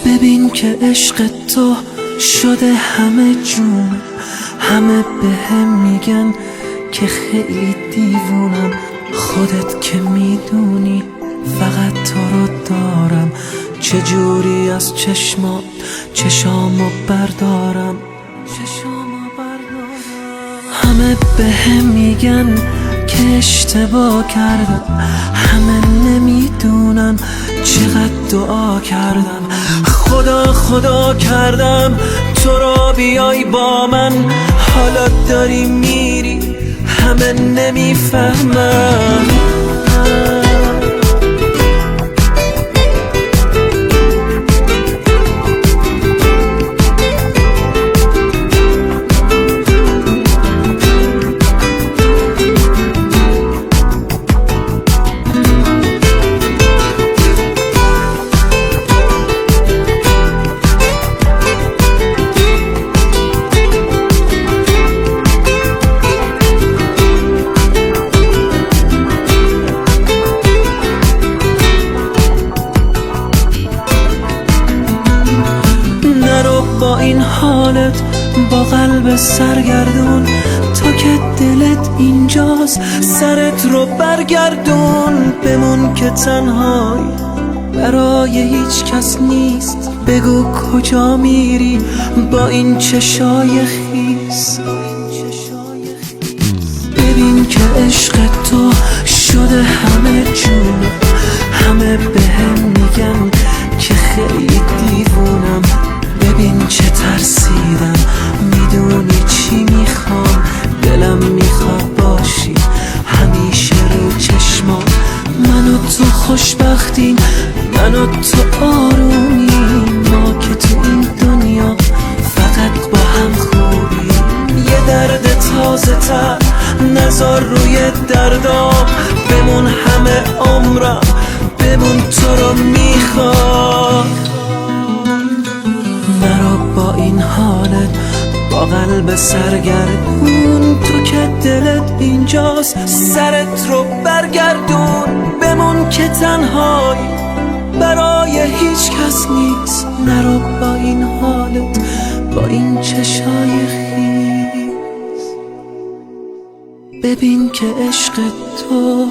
ببین که عشق تو شده همه جون، همه بهم میگن که خیلی دیوونم. خودت که میدونی فقط تو رو دارم، چجوری از چشامو بردارم. همه بهم میگن که اشتباه کردم، همه نمیدونن چقدر دعا کردم. خدا کردم تو را بیای با من، حالا داری میری همه نمیفهمن. با این حالت با قلب سرگردون، تو که دلت اینجاست سرت رو برگردون. بمون که تنهایی برای هیچ کس نیست، بگو کجا میری با این چشای خیس. ببین که عشق تو شده همه جون، همه بهم میگن که خیلی دیوونم. ببین چه ترسیدم، میدونی چی میخوام، دلم میخواد باشی همیشه رو چشمام. من و تو خوشبختیم، من و تو آرومیم، ما که تو این دنیا فقط با هم خوبیم. یه درد تازه تر نذار روی دردام، بمون همه عمرم، بمون تو رو میخوام. با این حالت با قلب سرگردون، تو که دلت اینجاست سرت رو برگردون. بمون که تنهایی برای هیچ کس نیست، نرو با این حالت با این چشای خیس. ببین که عشق تو